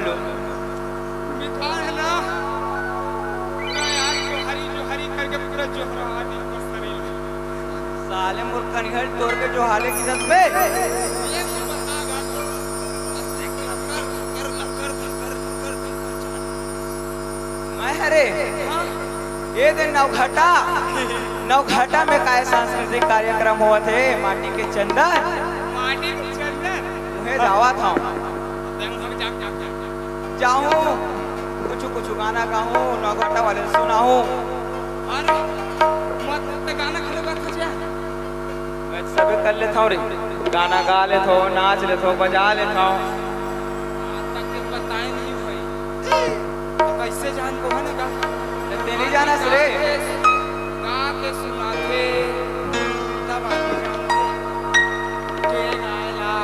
लो। मिठाई है ना यार, जो हरी करके पूरा जोहरा नहीं कर शरीर। साले मुर्खनिहल तोड़ के जो हाले की दस में ये मुझे बतागा अस्सी कर मैं हरे हाँ ये दिन नवघाटा में काय सांस्कृतिक कार्यक्रम हुआ थे। माटी के चंदन माटी के चंदन मुहे जावा था जाऊं कुछ गाना गाऊं नवघाटा वाले सुनाऊं। अरे मत गाना खड़े बात हो जाए मैं सब कर लेता हूँ रे, गाना गा लेता हूँ, नाच लेता हूँ, बजा लेता हूँ। तक बताए नहीं भाई तो कैसे जान को है ना गा तेरी जाना सरे गा के सुनाते तब आगे जानते के गायला।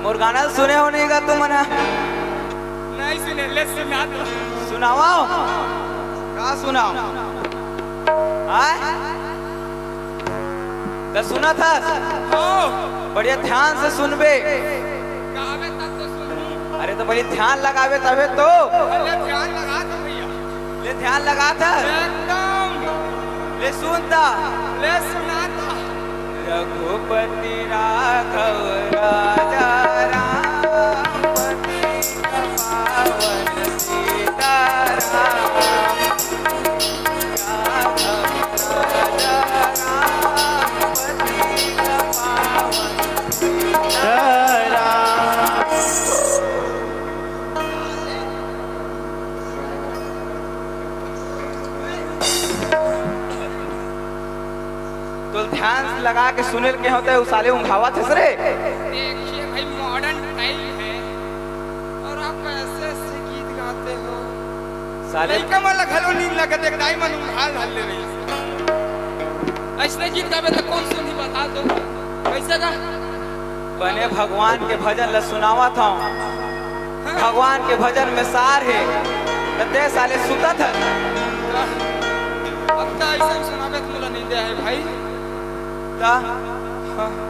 मोर गाना सुने हो नहीं गा तुम मना नहीं सुने ले सुना दो सुनाओ का सुनाओ तो सुना था हो बढ़िया ध्यान से सुनबे। गावे तब तो सुनूं। अरे तो बड़ी ध्यान लगावे तबे तो अरे ध्यान लगा दो भैया ले ध्यान लगा था एकदम ले सुनता ले सुना दो। रघुपति राघव राजा राम पति पावन सीताराम तो ध्यान लगा के सुने के होते है उसाले उंघावा थे सरे। देखिए भाई मॉडर्न टाइम है और आप ऐसे ऐसे गीत गाते हो साले लड़का वाला घलो नींद लगत एक डायमंड उंघाल ढल ले रही ऐसे गीत गावे तो कौन सुनी बता दो कैसे गा बने भगवान के भजन ल सुनावा था। भगवान के भजन में सार है ते साले सुता था अब तो ऐसा सुनावे तो मुला नींद आए भाई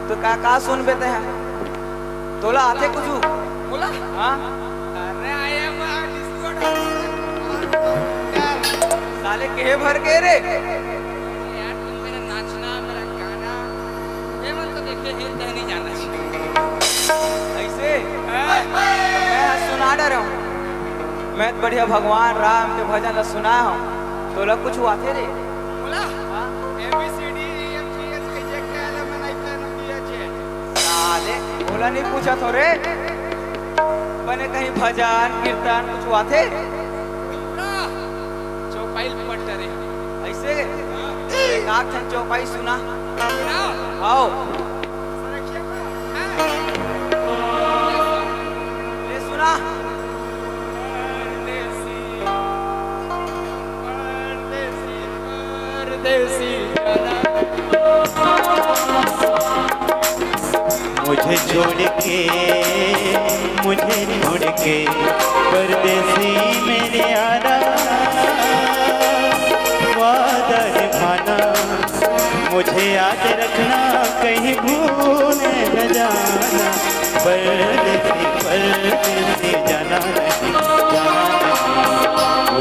तो का सुन बेते हैं तोला आते कुछ बोला हाँ अरे आए डिस्को साले के भर के रे यार तुम मेरा नाचना मेरा गाना ये मन तो देखे है तय नहीं जाना चाहिए ऐसे मैं सुना डर रहा हूँ। मैं तो बढ़िया भगवान राम के भजन ल सुना हूँ तोला कुछ आते रे बोला ABCD EFG साले बोला नहीं पूछा तो रे बने कहीं भजन कीर्तन कुछ आते चौपाई पट रे ऐसे एक चौपाई सुना ना आओ सुरक्षा ले सुना परदेसी मुझे छोड़ के परदेसी मेरे आना वादा निभाना मुझे याद रखना कहीं भूल न जाना परदेसी जाना नहीं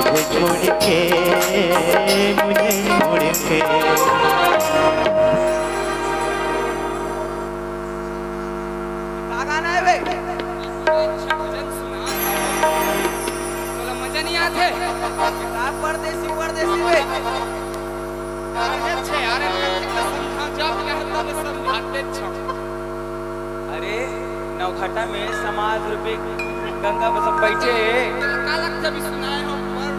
मुझे छोड़ के गाना है बे अच्छा भजन सुना बोला मजा नहीं आते परदेसी परदेसी बे अच्छे यार समझा जब कहता मैं समझाते छ अरे नवघाटा में समाज रूपी गंगा बस बैठे का लगता भी सुनाए हो पर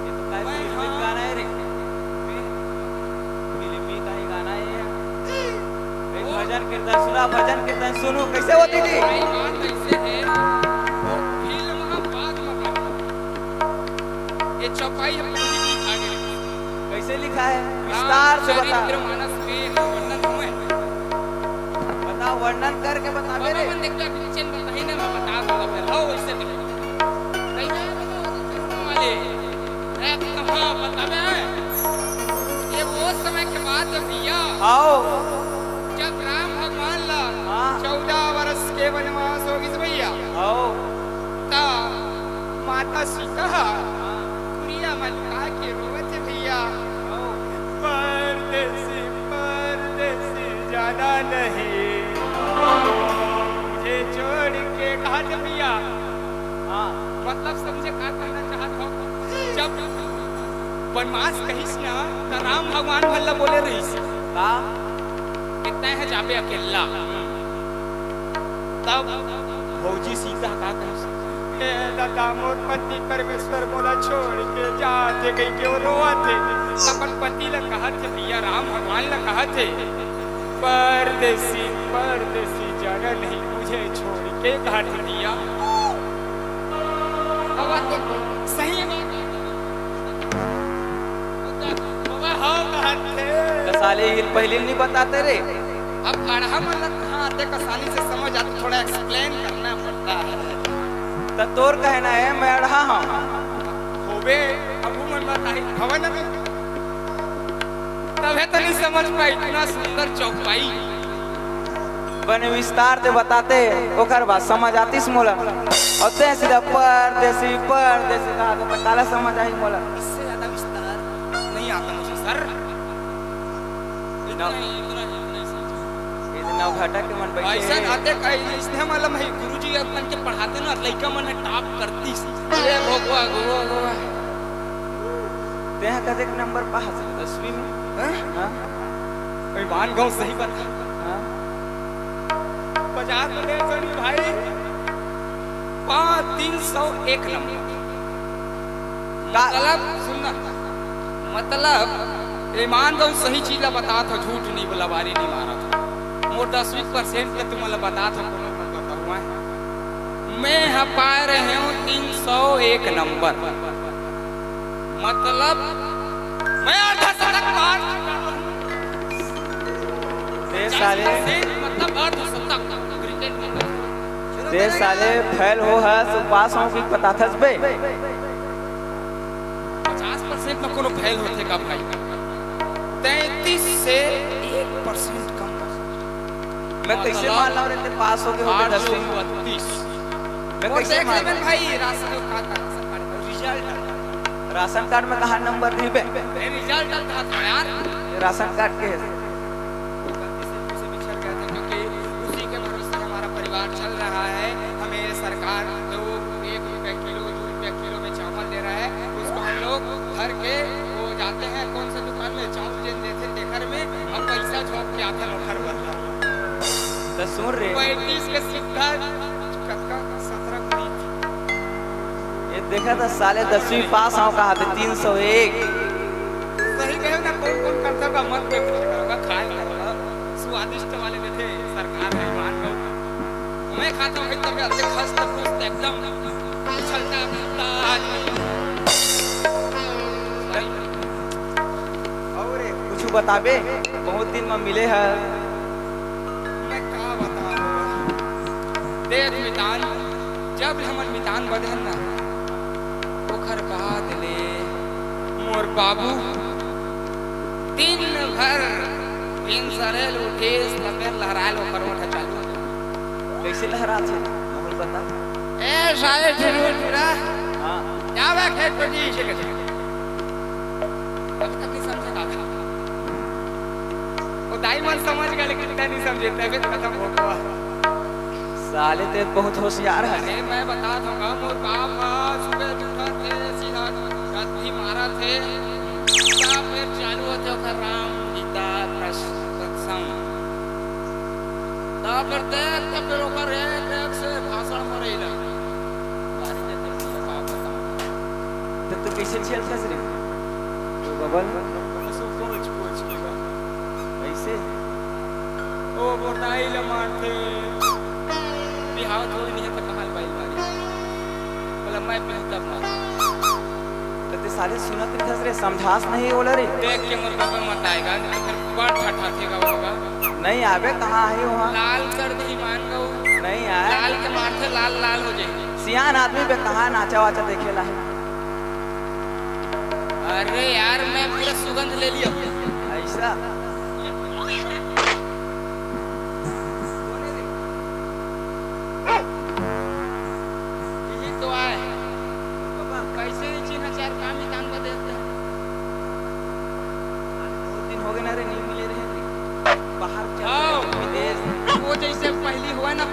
ये तो काय फिल्मी गाना है रे फिल्मी का ही गाना है ये भजन कीर्तन सुना भजन कीर्तन सुनो कैसे होती थी भाई बात ऐसे है फिल्म बाद में ये चौपाई है पूरी लिखा गया कैसे लिखा है विस्तार से बता मानस में वर्णन हुए बता वर्णन करके बता बाबा मेरे मन देखता किचन में कहीं ना मैं बता दूंगा फिर हो वैसे भी कहीं वाले कहाँ बता बे ये वो समय के बाद भैया आओ जब राम भगवान ला माता सीता कुरिया मलका के रोवत भैया परदेसी परदेसी जाना नहीं मुझे छोड़ के कहा भैया। हाँ मतलब समझे क्या कहना चाहत हो? जब वनवास कहिस ना तो राम भगवान भल्ला बोले रहीस का कितना है जाबे अकेला। तब भौजी सीता का कहिस हे दादा मोर पति परमेश्वर बोला छोड़ के जाते गई के रोते। अपन पति ला कहा थे भैया राम भगवान ला कहा थे परदेसी परदेसी जाना नहीं मुझे छोड़ के घाट दिया। अब सही तो साले हिल पहले नहीं बताते रे। अब अढ़ा मतलब कहाँ आते कसानी से समझ आते थोड़ा एक्सप्लेन करना पड़ता है। तो तोर कहना है मैं अढ़ा हूँ होबे अबू मन बताई भवन में तब है तो नहीं समझ पाई इतना सुंदर चौपाई बने विस्तार से बताते ओकर बाद समझ आतीस मोला और ते सीधा परदेसी परदेसी कहा तो काला समझ आई मोला। इससे ज्यादा विस्तार नहीं आता मुझे सर। इतना ही इतना घाटा के मन बैठे ऐसा आते कहीं इसने मालूम है गुरुजी अपन के पढ़ाते ना लड़का मन है टॉप करती ये भगवा गोवा गोवा ते कदे नंबर पास 10वीं में। हां कोई मान गांव सही बता। हां 50 में सनी भाई 301 नंबर मतलब सुनना मतलब ईमान गांव सही चीज बता था झूठ नहीं बोला बारी नहीं मारा था मोर 10% पे तुम्हें बता था कोनो मत बताऊँ मैं यहाँ पा रहे हूँ 301 नंबर मतलब मैं अर्धा शतक मार चुका हूँ। ते साले मतलब अर्धा शतक क्रिकेट में ते साले फैल हो है तो पास हो कि पता थस बे 50% में कोनो फैल होते का भाई 33 से 1% कम मैं कैसे मान ला रे पास हो के हो 10वीं में 32 मैं कैसे मान लेकिन भाई राशन का रिजल्ट राशन कार्ड में कहा नंबर नहीं बे रिजल्ट था यार राशन कार्ड के गलती से बिछड़ गए थे क्योंकि उसी के भरोसे हमारा परिवार चल रहा है। हमें सरकार जो 1 रुपये किलो 2 रुपये किलो में चावल दे रहा है उसको हम लोग भर के वो जाते हैं कौन सा दुकान में चावल देते टेकर में अब पैसा झोंक के आते लोखर बन तो सुन रे 35 के सीधा कक्का 17 कुड़ी ये देखा था साले 10वीं पास हो कहा थे 301 सही कहे ना कौन करता का मत पे करोगा खाए करोगा स्वादिष्ट वाले में थे सरकार है मान लो मैं खाता हूँ तब अच्छे खस्त पुस्त एकदम चलता फिरता और कुछ बताबे बहुत दिन में मिले है मैं क्या बताऊँ देख मितान जब हमन मितान बदन ना ओखर बाद ले मोर बाबू दिन भर दिन सरेल उठे लपेर लहराल ओकर उठा चालू कैसे लहरा थे मोहल बता ए साले ठुरा हां क्या बा खेत पर जी से के अब तक नहीं समझे का ओ दाई मन समझ गए लेकिन नहीं समझे तबे खत्म हो गया साले ते बहुत होशियार है। अरे मैं बता दूंगा मोर बाप सुबह उठा थे सीधा रात्रि मारा थे तब फिर चालू होते ओकर राम गीता सत्संग तब फिर देख तब फिर ओकर एक से भाषण मरेला बारी जे तक बाप बता तो तू कैसे छेल फंस रे तो बबल सो कॉलेज पहुंच गया ऐसे ओ बोटाई ल मारते बिहाव थोड़ी नहीं है तो कहां बाइल मारी बोला मैं बेहतर मार तो ते साले सुनत नहीं फंस रे समझास नहीं बोला रे देख के मोर बाबा मत आएगा नहीं फिर बड़ ठठाठेगा होगा नहीं आवे कहाँ है वहाँ लाल कर दी मान गो नहीं आए लाल के मारते लाल लाल हो जाएंगे सियान आदमी पे कहाँ नाचा वाचा देखेला है अरे यार मैं पूरा सुगंध ले लिया ऐसा यही तो आए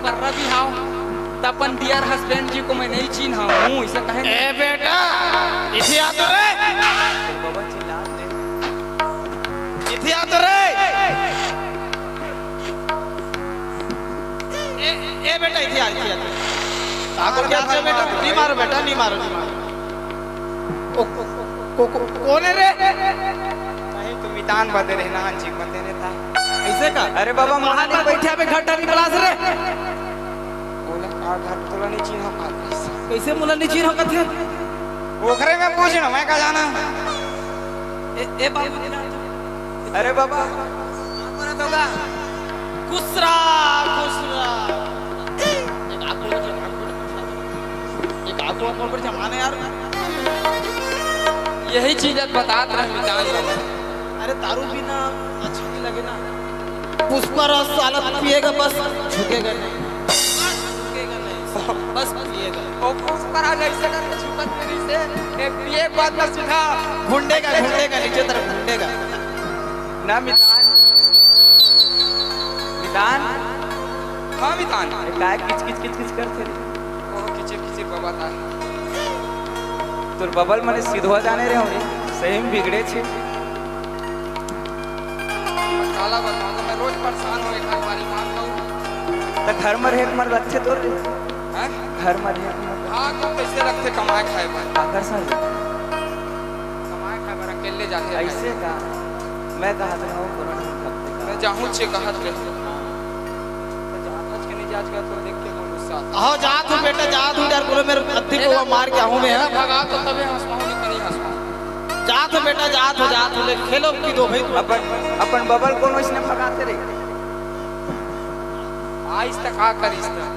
कर रहा भी हाउ तो अपन डियर हस्बैंड जी को मैं नहीं चिन्हा हूँ, इसे कहे ए बेटा इथे आ तो रे, बाबा चिल्ला दे। इथे आ तो रे। ए बेटा इथे आ, इथे आ। ठाकुर क्या था बेटा? नहीं मारो बेटा, नहीं मारो, नहीं मारो। कौन है रे? नहीं तुम इतान बदे रहना जी बदे ने था ऐसे का? अरे बाबा महान पर बैठे पे घंटा निकला रे। बोला का घर तोला नहीं चिन्हा पाती कैसे मुला नीची हो कथे? ओखरे में पूछना मैं का जाना। ए बाबू अरे बाबा कौन होगा? खुसरा खुसरा। एक आगो पर जमाने यार। यही चीज बतात रहे मिजाज बाबा। अरे दारू पीना अच्छा नहीं लगे ना। पुष्पा रस साला पिएगा बस झुकेगा नहीं, झुकेगा नहीं, बस पिएगा। ओ पुष्पा राज ऐसे कर झुकत मेरी से एक बात ना सुना घुंडेगा घुंडेगा नीचे तरफ घुंडेगा। ना मितान मितान हाँ मितान काय किच किच किच किच करते रे? ओ किचिर किचिर बाबा था तोर बबल मने सीधवा जाने रे होई सही में बिगड़े छे। काला बता तो मैं रोज परेशान होए घर वाली मांगता हूँ त घर में रेक मर रखे तोर रे, हैं घर में रेक मर हाँ तो कैसे रखते कमाए खाए पर आकर सा कमाए खाए पर अकेले जाते हैं। ऐसे का मैं कहा था वो कोरोना हफ्ते का मैं जाहूँ छे कहत के तो जहाँ तक के नहीं जाच गया तो देख के बहुत गुस्सा आता आओ जा तू बेटा जा तू यार पूरे मेरे अत्ती को मार के आऊं मैं। है भगा तो तबे हंसपाऊँ नहीं कहीं हंसपाऊँ जा तू बेटा जा तू ले खेलो की दो भाई तू। अपन बबल कोनो इसने भगाते रे। आइस तक आ कर इस तक